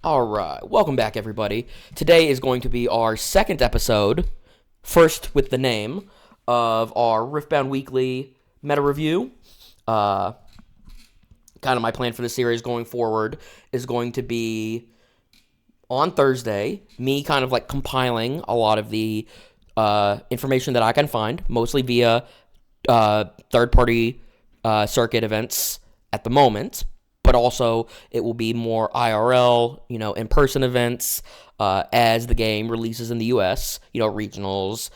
Alright, welcome back everybody. Today is going to be our second episode, first with the name, of our Riftbound Weekly Meta Review. Kind of my plan for the series going forward is going to be on Thursday, me kind of like compiling a lot of the information that I can find, mostly via third-party circuit events at the moment, but also it will be more IRL, in-person events as the game releases in the US, regionals,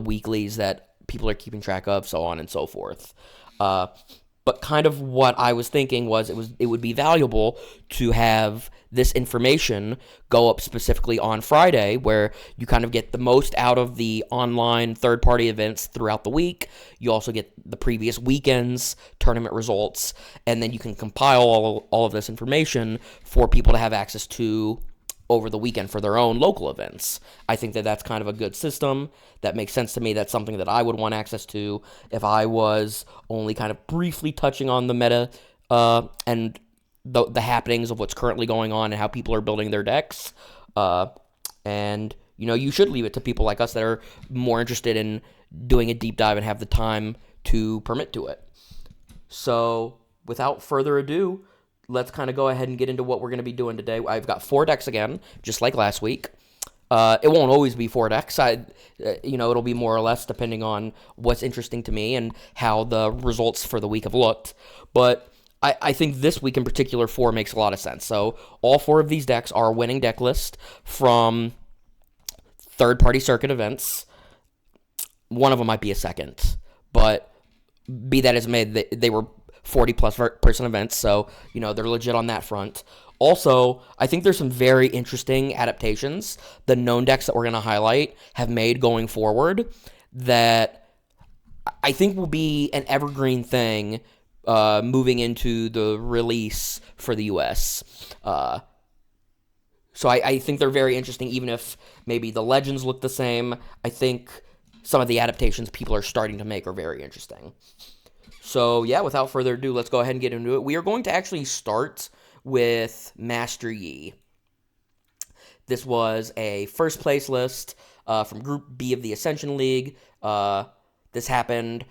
weeklies that people are keeping track of, so on and so forth. But kind of what I was thinking was it would be valuable to have this information go up specifically on Friday, where you kind of get the most out of the online third-party events throughout the week. You also get the previous weekend's tournament results, and then you can compile all of this information for people to have access to over the weekend for their own local events. I think that that's kind of a good system. That makes sense to me. That's something that I would want access to if I was only kind of briefly touching on the meta and the happenings of what's currently going on and how people are building their decks. And you should leave it to people like us that are more interested in doing a deep dive and have the time to permit to it. So, without further ado, let's kind of go ahead and get into what we're going to be doing today. I've got 4 decks again, just like last week. It won't always be 4 decks. It'll be more or less depending on what's interesting to me and how the results for the week have looked. But I think this week in particular, 4 makes a lot of sense. So all 4 of these decks are a winning deck list from third-party circuit events. One of them might be a second, but be that as may, they were 40-plus person events, so, they're legit on that front. Also, I think there's some very interesting adaptations the known decks that we're going to highlight have made going forward that I think will be an evergreen thing moving into the release for the US. So I think they're very interesting, even if maybe the legends look the same. I think some of the adaptations people are starting to make are very interesting. So, yeah, without further ado, let's go ahead and get into it. We are going to actually start with Master Yi. This was a first-place list from Group B of the Ascension League. This happened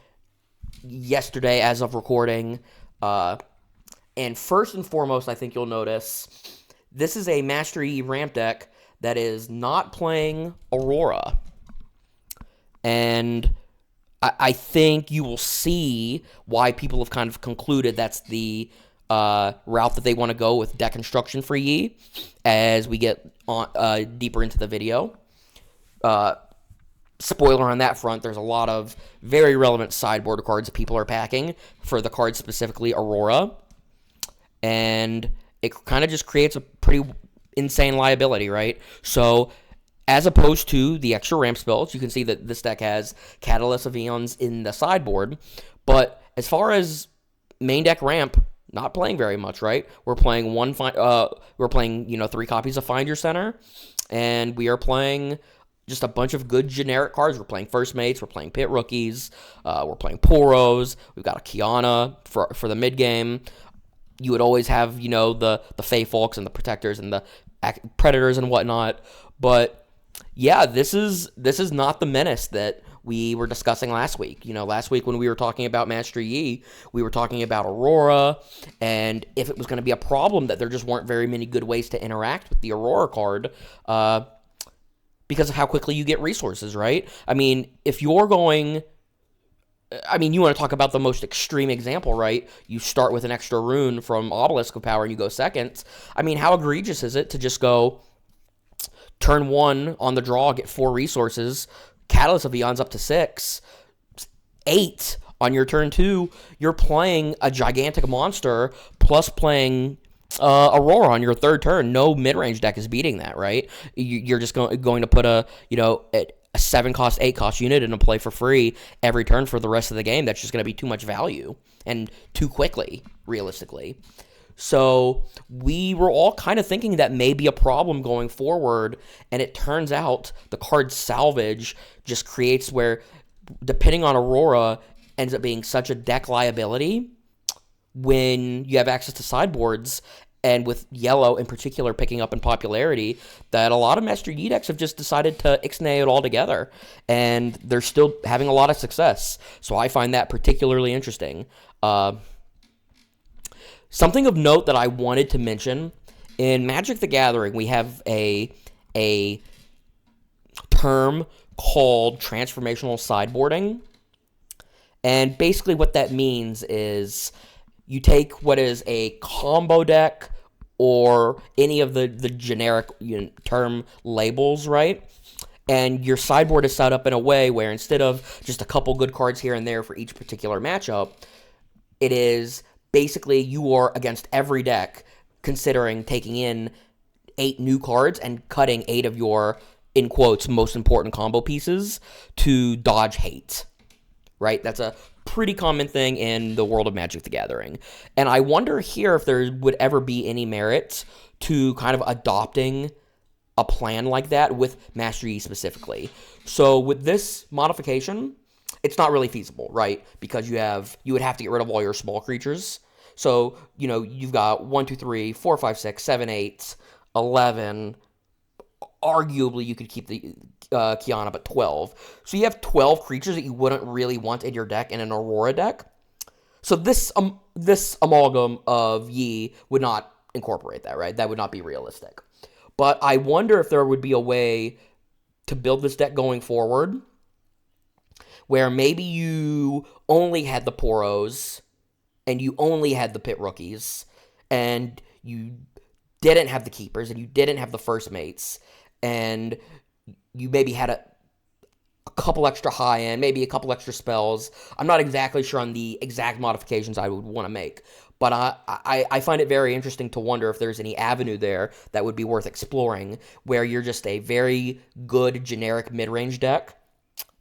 yesterday as of recording. And first and foremost, I think you'll notice, this is a Master Yi ramp deck that is not playing Aurora. And I think you will see why people have kind of concluded that's the route that they want to go with deck construction for Yi as we get on, deeper into the video. Spoiler on that front, there's a lot of very relevant sideboard cards that people are packing for the card specifically Aurora. And it kind of just creates a pretty insane liability, right? So as opposed to the extra ramp spells, you can see that this deck has Catalyst of Eons in the sideboard. But as far as main deck ramp, not playing very much, right? We're playing 3 copies of Find Your Center, and we are playing just a bunch of good generic cards. We're playing First Mates, we're playing Pit Rookies, we're playing Poros, we've got a Kiana for the mid game. You would always have, the Fey Folks and the Protectors and the Predators and whatnot, but yeah, this is not the menace that we were discussing last week. Last week when we were talking about Master Yi, we were talking about Aurora, and if it was going to be a problem that there just weren't very many good ways to interact with the Aurora card, because of how quickly you get resources, right? I mean, if you're going... you want to talk about the most extreme example, right? You start with an extra rune from Obelisk of Power and you go second. How egregious is it to just go turn 1 on the draw, get 4 resources, Catalyst of Eons up to 6, 8 on your turn 2, you're playing a gigantic monster plus playing Aurora on your third turn. No mid-range deck is beating that, right? You're just going to put a 7-cost, 8-cost unit into play for free every turn for the rest of the game. That's just going to be too much value and too quickly, realistically. So we were all kind of thinking that may be a problem going forward, and it turns out the card Salvage just creates where, depending on Aurora, ends up being such a deck liability when you have access to sideboards and with yellow in particular picking up in popularity, that a lot of Master Yi decks have just decided to ixnay it all together, and they're still having a lot of success. So I find that particularly interesting. Something of note that I wanted to mention, in Magic the Gathering, we have a term called transformational sideboarding. And basically what that means is you take what is a combo deck or any of the generic term labels, right? And your sideboard is set up in a way where instead of just a couple good cards here and there for each particular matchup, it is basically you are against every deck considering taking in 8 new cards and cutting 8 of your, in quotes, most important combo pieces to dodge hate. Right? That's a pretty common thing in the world of Magic the Gathering. And I wonder here if there would ever be any merit to kind of adopting a plan like that with Master Yi specifically. So with this modification, it's not really feasible, right? Because you would have to get rid of all your small creatures. So, you've got 1, 2, 3, 4, 5, 6, 7, 8, 11. Arguably, you could keep the Kiana, but 12. So you have 12 creatures that you wouldn't really want in your deck in an Aurora deck. So this amalgam of Yi would not incorporate that, right? That would not be realistic. But I wonder if there would be a way to build this deck going forward where maybe you only had the Poros and you only had the Pit Rookies and you didn't have the Keepers and you didn't have the First Mates, and you maybe had a couple extra high-end, maybe a couple extra spells. I'm not exactly sure on the exact modifications I would want to make, but I find it very interesting to wonder if there's any avenue there that would be worth exploring, where you're just a very good generic mid-range deck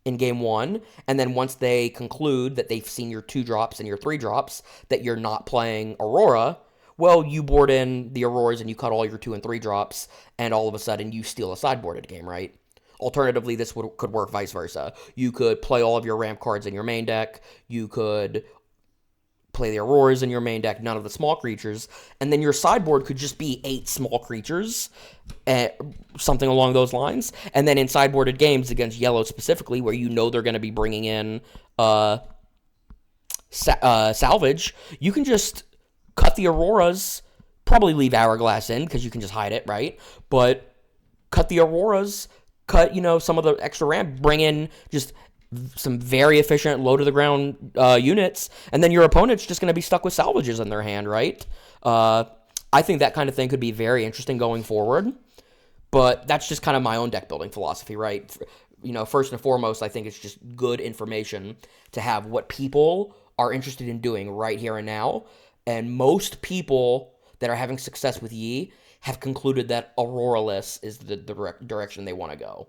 in game 1, and then once they conclude that they've seen your 2-drops and your 3-drops, that you're not playing Aurora, well, you board in the Auroras and you cut all your 2 and 3 drops, and all of a sudden you steal a sideboarded game, right? Alternatively, this could work vice versa. You could play all of your ramp cards in your main deck. You could play the Auroras in your main deck, none of the small creatures, and then your sideboard could just be 8 small creatures, something along those lines. And then in sideboarded games against yellow specifically, where they're going to be bringing in salvage, you can just cut the Auroras, probably leave Hourglass in because you can just hide it, right? But cut the Auroras, cut, some of the extra ramp, bring in just some very efficient low-to-the-ground units, and then your opponent's just going to be stuck with salvages in their hand, right? I think that kind of thing could be very interesting going forward, but that's just kind of my own deck-building philosophy, right? First and foremost, I think it's just good information to have what people are interested in doing right here and now. And most people that are having success with Yi have concluded that Aurora-less is the direction they want to go.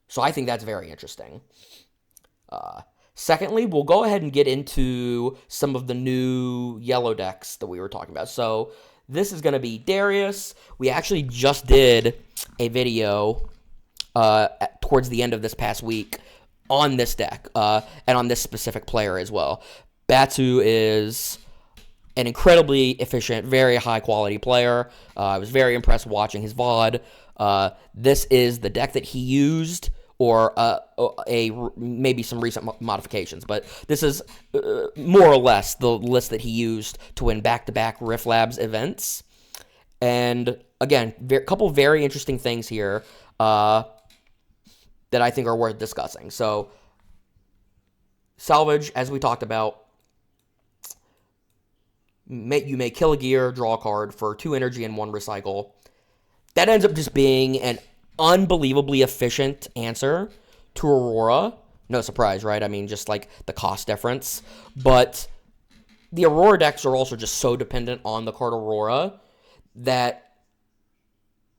So I think that's very interesting. Secondly, we'll go ahead and get into some of the new yellow decks that we were talking about. So this is going to be Darius. We actually just did a video towards the end of this past week on this deck and on this specific player as well. Batu is an incredibly efficient, very high-quality player. I was very impressed watching his VOD. This is the deck that he used, or maybe some recent modifications, but this is more or less the list that he used to win back-to-back Rift Labs events. And again, a couple very interesting things here that I think are worth discussing. So, salvage, as we talked about, you may kill a gear, draw a card for 2 energy and 1 recycle. That ends up just being an unbelievably efficient answer to Aurora. No surprise, right? I mean, just like the cost difference. But the Aurora decks are also just so dependent on the card Aurora that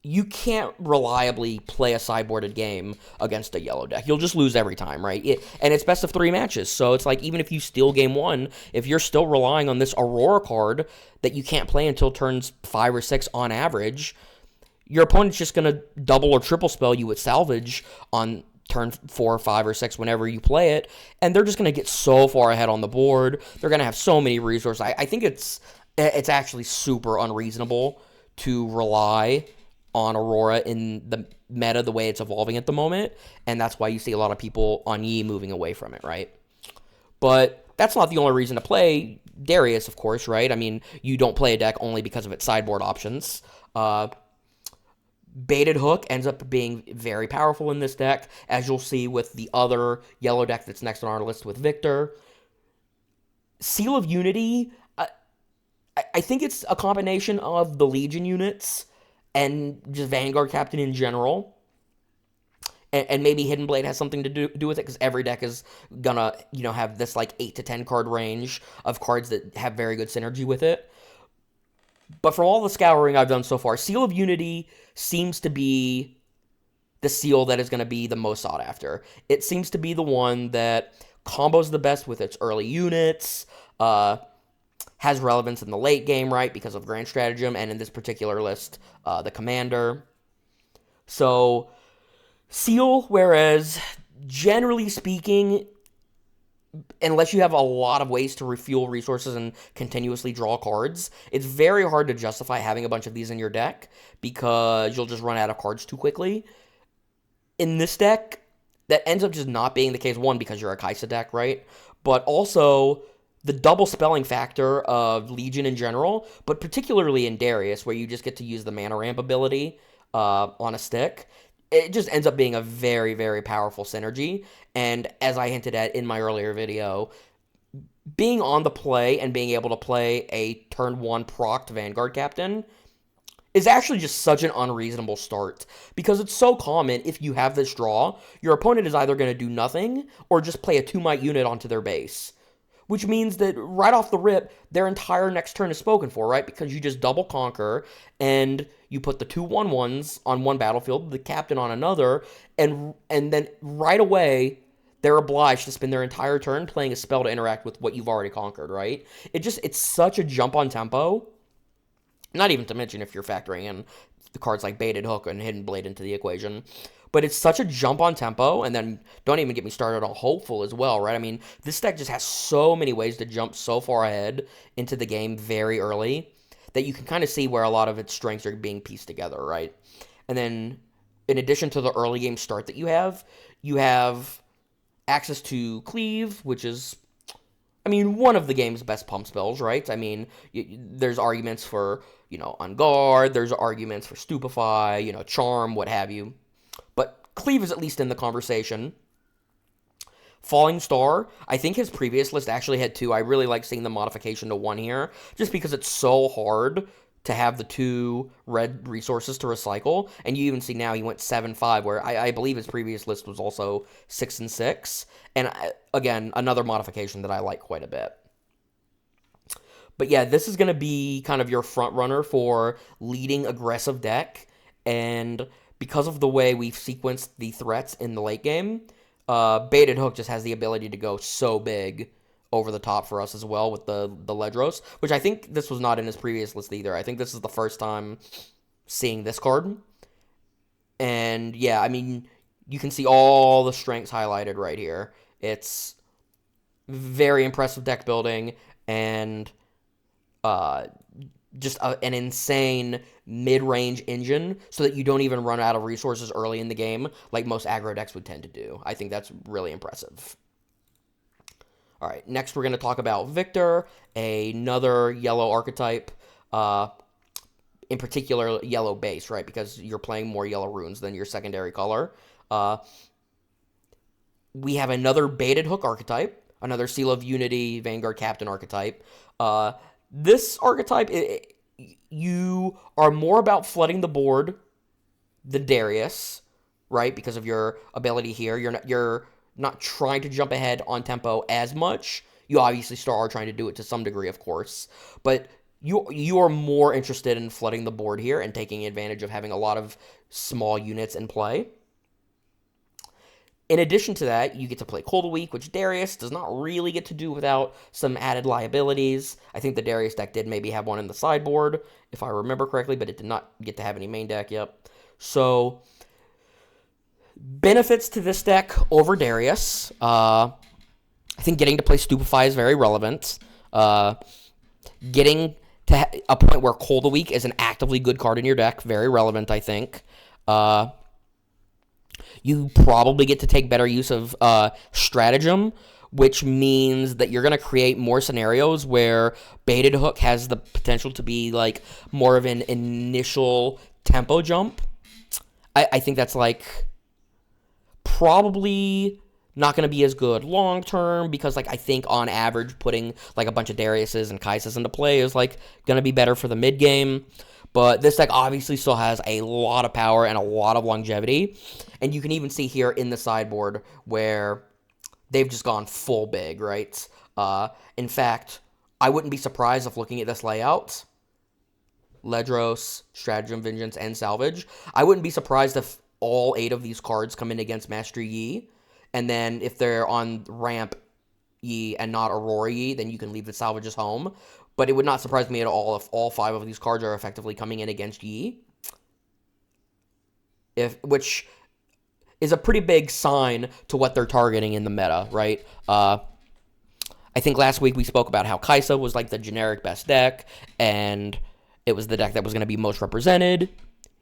you can't reliably play a sideboarded game against a yellow deck. You'll just lose every time, right? And it's best of 3 matches. So it's like, even if you steal game 1, if you're still relying on this Aurora card that you can't play until turns 5 or 6 on average, your opponent's just going to double or triple spell you with salvage on turn 4, 5, or 6 whenever you play it, and they're just going to get so far ahead on the board. They're going to have so many resources. I think it's It's actually super unreasonable to rely on Aurora in the meta the way it's evolving at the moment, and that's why you see a lot of people on Yi moving away from it, right? But that's not the only reason to play Darius, of course, right? I mean, you don't play a deck only because of its sideboard options. Baited Hook ends up being very powerful in this deck, as you'll see with the other yellow deck that's next on our list with Viktor. Seal of Unity, I think it's a combination of the Legion units and just Vanguard Captain in general. And maybe Hidden Blade has something to do with it, because every deck is gonna, have this like 8 to 10 card range of cards that have very good synergy with it. But from all the scouring I've done so far, Seal of Unity seems to be the seal that is going to be the most sought after. It seems to be the one that combos the best with its early units, has relevance in the late game, right, because of Grand Stratagem, and in this particular list, the Commander. So, Seal, whereas, generally speaking, unless you have a lot of ways to refuel resources and continuously draw cards, it's very hard to justify having a bunch of these in your deck, because you'll just run out of cards too quickly. In this deck, that ends up just not being the case, one, because you're a Kaisa deck, right? But also, the double spelling factor of Legion in general, but particularly in Darius, where you just get to use the mana ramp ability on a stick, it just ends up being a very, very powerful synergy. And as I hinted at in my earlier video, being on the play and being able to play a turn 1 procced Vanguard Captain is actually just such an unreasonable start, because it's so common if you have this draw, your opponent is either going to do nothing or just play a 2-might unit onto their base. Which means that right off the rip, their entire next turn is spoken for, right? Because you just double conquer, and you put the 2/1/1s on one battlefield, the captain on another, and then right away, they're obliged to spend their entire turn playing a spell to interact with what you've already conquered, right? It's such a jump on tempo. Not even to mention if you're factoring in the cards like Baited Hook and Hidden Blade into the equation. But it's such a jump on tempo, and then don't even get me started on Hopeful as well, right? I mean, this deck just has so many ways to jump so far ahead into the game very early that you can kind of see where a lot of its strengths are being pieced together, right? And then, in addition to the early game start that you have access to Cleave, which is, I mean, one of the game's best pump spells, right? I mean, there's arguments for, On Guard, there's arguments for Stupefy, Charm, what have you. But Cleave is at least in the conversation. Falling Star, I think his previous list actually had 2. I really like seeing the modification to 1 here, just because it's so hard to have the 2 red resources to recycle. And you even see now he went 7-5, where I believe his previous list was also 6-6. And again, another modification that I like quite a bit. But yeah, this is going to be kind of your front runner for leading aggressive deck, and because of the way we've sequenced the threats in the late game, Baited Hook just has the ability to go so big over the top for us as well with the Ledros, which I think this was not in his previous list either. I think this is the first time seeing this card. And yeah, I mean, you can see all the strengths highlighted right here. It's very impressive deck building, and just an insane mid-range engine so that you don't even run out of resources early in the game like most aggro decks would tend to do. I think that's really impressive. All right, next we're going to talk about Viktor, another yellow archetype, in particular yellow base, right? Because you're playing more yellow runes than your secondary color. We have another Baited Hook archetype, another Seal of Unity Vanguard Captain archetype. This archetype, you are more about flooding the board than Darius, right? Because of your ability here. You're not trying to jump ahead on tempo as much. You obviously still are trying to do it to some degree, of course. But you are more interested in flooding the board here and taking advantage of having a lot of small units in play. In addition to that, you get to play Cold Week, which Darius does not really get to do without some added liabilities. I think the Darius deck did maybe have one in the sideboard, if I remember correctly, but it did not get to have any main deck, yep. So, benefits to this deck over Darius. I think getting to play Stupefy is very relevant. Getting a point where Call of the Week is an actively good card in your deck. Very relevant, I think. You probably get to take better use of Stratagem, which means that you're going to create more scenarios where Baited Hook has the potential to be like more of an initial tempo jump. I think that's like probably not going to be as good long term, because like I think on average putting like a bunch of Dariuses and Kaisas into play is like going to be better for the mid game. But this deck obviously still has a lot of power and a lot of longevity. And you can even see here in the sideboard where they've just gone full big, right? In fact, I wouldn't be surprised if looking at this layout, Ledros, Stratagem, Vengeance, and Salvage, I wouldn't be surprised if all 8 of these cards come in against Mastery Yi. And then if they're on ramp Yi and not Aurora Yi, then you can leave the Salvages home. But it would not surprise me at all if all 5 of these cards are effectively coming in against Yi. Which is a pretty big sign to what they're targeting in the meta, right? I think last week we spoke about how Kaisa was like the generic best deck, and it was the deck that was going to be most represented.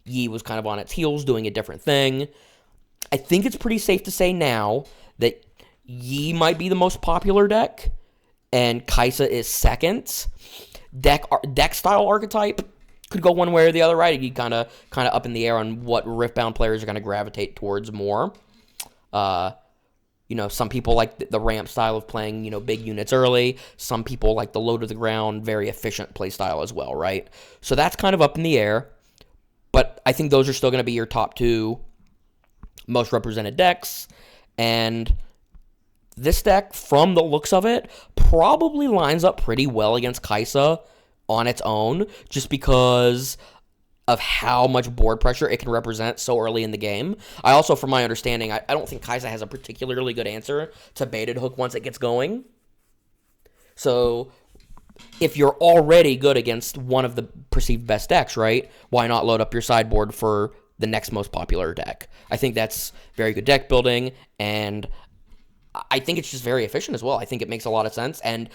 Yi was kind of on its heels doing a different thing. I think it's pretty safe to say now that Yi might be the most popular deck, and Kaisa is second. Deck style archetype could go one way or the other, right? You kind of up in the air on what Riftbound players are going to gravitate towards more. Some people like the ramp style of playing, big units early. Some people like the low to the ground, very efficient play style as well, right? So that's kind of up in the air. But I think those are still going to be your top 2 most represented decks. And this deck, from the looks of it, probably lines up pretty well against Kaisa on its own, just because of how much board pressure it can represent so early in the game. I also, from my understanding, I don't think Kaisa has a particularly good answer to Baited Hook once it gets going. So if you're already good against one of the perceived best decks, right, why not load up your sideboard for the next most popular deck? I think that's very good deck building, and I think it's just very efficient as well. I think it makes a lot of sense, and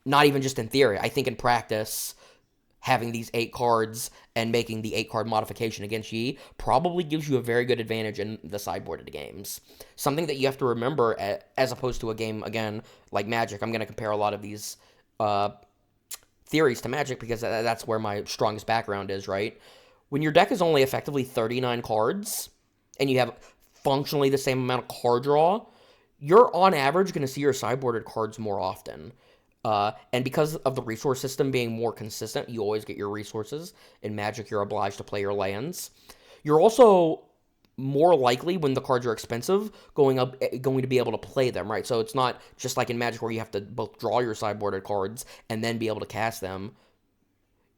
not even just in theory. I think in practice, having these 8 cards and making the 8-card modification against Yi probably gives you a very good advantage in the sideboard of the games. Something that you have to remember, as opposed to a game, again, like Magic. I'm going to compare a lot of these theories to Magic because that's where my strongest background is, right? When your deck is only effectively 39 cards, and you have functionally the same amount of card draw, you're on average going to see your sideboarded cards more often. And because of the resource system being more consistent, you always get your resources. In Magic, you're obliged to play your lands. You're also more likely, when the cards are expensive, going to be able to play them, right? So it's not just like in Magic where you have to both draw your sideboarded cards and then be able to cast them.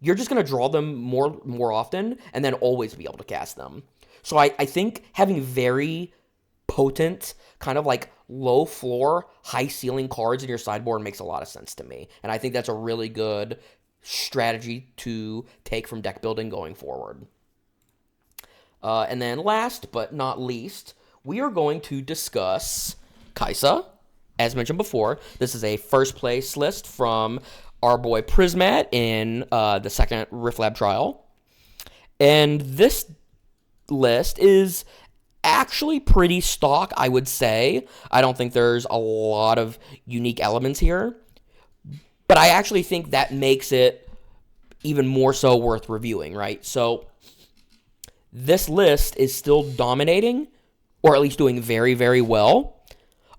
You're just going to draw them more often and then always be able to cast them. So I think having very potent, kind of like low floor, high ceiling cards in your sideboard makes a lot of sense to me. And I think that's a really good strategy to take from deck building going forward. And then last but not least, we are going to discuss Kaisa. As mentioned before, this is a first place list from our boy Prismat in the second Rift Lab trial. And this list is actually pretty stock, I would say. I don't think there's a lot of unique elements here, but I actually think that makes it even more so worth reviewing, right? So this list is still dominating, or at least doing very, very well,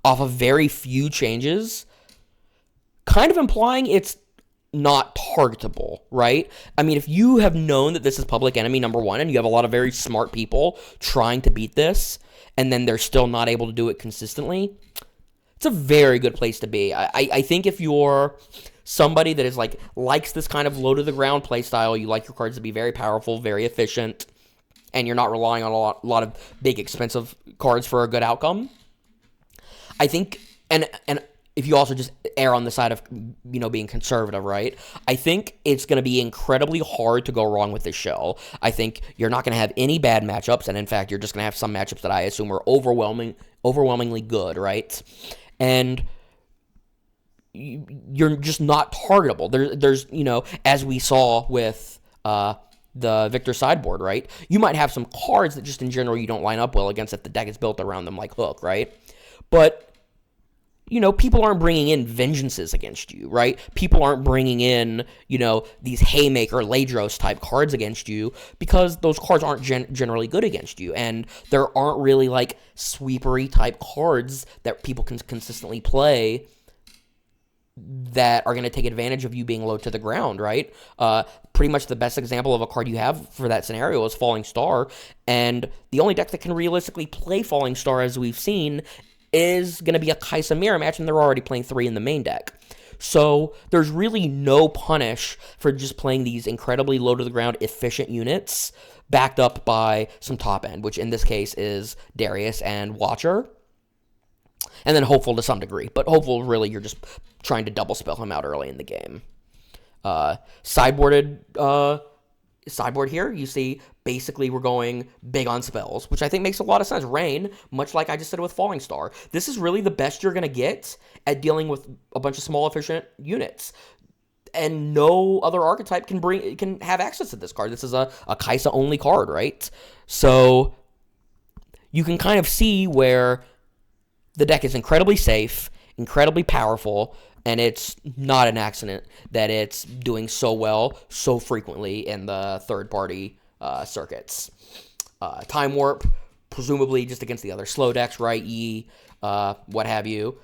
off of very few changes, kind of implying it's not targetable, right? I mean, if you have known that this is public enemy number 1 and you have a lot of very smart people trying to beat this, and then they're still not able to do it consistently, it's a very good place to be. I think if you're somebody that is likes this kind of low to the ground play style, you like your cards to be very powerful, very efficient, and you're not relying on a lot of big expensive cards for a good outcome, I think, and if you also just err on the side of, being conservative, right? I think it's going to be incredibly hard to go wrong with this shell. I think you're not going to have any bad matchups, and in fact, you're just going to have some matchups that I assume are overwhelmingly good, right? And you're just not targetable. There's as we saw with the Viktor sideboard, right? You might have some cards that just in general you don't line up well against if the deck is built around them, like Hook, right? But people aren't bringing in vengeances against you, right? People aren't bringing in, these Haymaker, Ladros type cards against you because those cards aren't generally good against you. And there aren't really like sweepery type cards that people can consistently play that are going to take advantage of you being low to the ground, right? Pretty much the best example of a card you have for that scenario is Falling Star. And the only deck that can realistically play Falling Star, as we've seen, is going to be a Kaisa mirror match, and they're already playing 3 in the main deck. So there's really no punish for just playing these incredibly low-to-the-ground efficient units backed up by some top end, which in this case is Darius and Watcher. And then Hopeful to some degree. But Hopeful, really, you're just trying to double spell him out early in the game. Sideboard here, you see, basically we're going big on spells, which I think makes a lot of sense. Rain, much like I just said with Falling Star. This is really the best you're going to get at dealing with a bunch of small, efficient units. And no other archetype can have access to this card. This is a Kaisa-only card, right? So you can kind of see where the deck is incredibly safe, incredibly powerful, and it's not an accident that it's doing so well so frequently in the third-party circuits. Time Warp, presumably just against the other slow decks, right? What have you.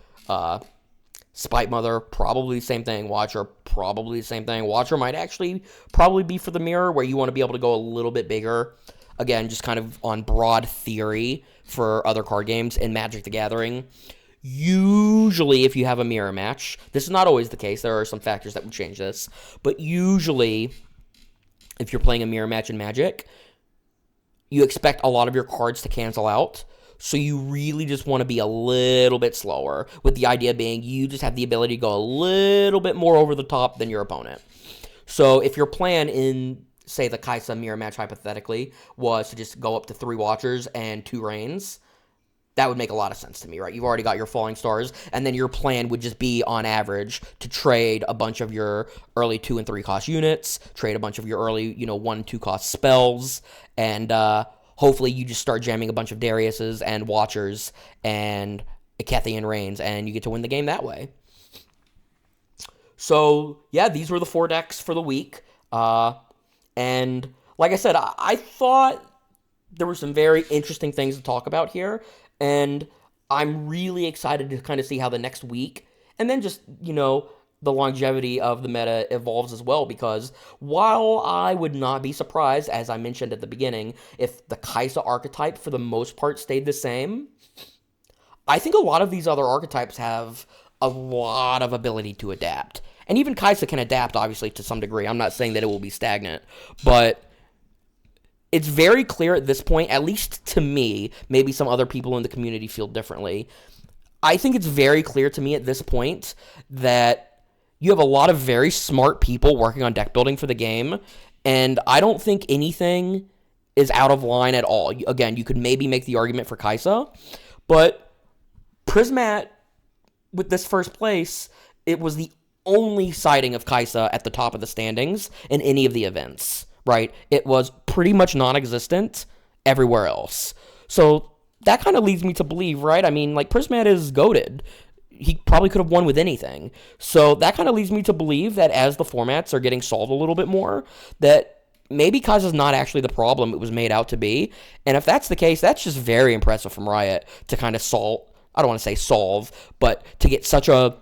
Spite Mother, probably the same thing. Watcher, probably the same thing. Watcher might actually probably be for the mirror, where you want to be able to go a little bit bigger. Again, just kind of on broad theory for other card games in Magic the Gathering. Usually, if you have a mirror match, this is not always the case. There are some factors that would change this. But usually, if you're playing a mirror match in Magic, you expect a lot of your cards to cancel out. So you really just want to be a little bit slower, with the idea being you just have the ability to go a little bit more over the top than your opponent. So if your plan in, say, the Kaisa mirror match, hypothetically, was to just go up to 3 Watchers and 2 Rains, that would make a lot of sense to me, right? You've already got your Falling Stars, and then your plan would just be, on average, to trade a bunch of your early 2 and 3 cost units, trade a bunch of your early, 1 and 2 cost spells, and hopefully you just start jamming a bunch of Dariuses and Watchers and Ekethian Rains, and you get to win the game that way. So, yeah, these were the 4 decks for the week. And like I said, I thought there were some very interesting things to talk about here, and I'm really excited to kind of see how the next week, and then just, the longevity of the meta evolves as well, because while I would not be surprised, as I mentioned at the beginning, if the Kaisa archetype for the most part stayed the same, I think a lot of these other archetypes have a lot of ability to adapt. And even Kaisa can adapt, obviously, to some degree. I'm not saying that it will be stagnant, but it's very clear at this point, at least to me, maybe some other people in the community feel differently. I think it's very clear to me at this point that you have a lot of very smart people working on deck building for the game, and I don't think anything is out of line at all. Again, you could maybe make the argument for Kaisa, but Prismat, with this first place, it was the only sighting of Kaisa at the top of the standings in any of the events, right? It was pretty much non-existent everywhere else. So that kind of leads me to believe, right? I mean, like, Prismat is goated. He probably could have won with anything. So that kind of leads me to believe that as the formats are getting solved a little bit more, that maybe Kaisa's not actually the problem it was made out to be. And if that's the case, that's just very impressive from Riot to kind of I don't want to say solve, but to get such a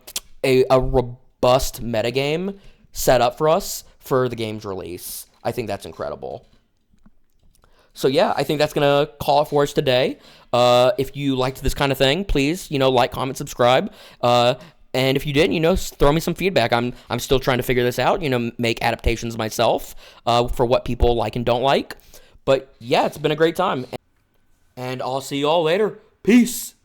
robust metagame set up for us for the game's release. I think that's incredible. So yeah, I think that's going to call it for us today. If you liked this kind of thing, please, like, comment, subscribe. And if you didn't, throw me some feedback. I'm still trying to figure this out, make adaptations myself for what people like and don't like. But yeah, it's been a great time. And I'll see you all later. Peace.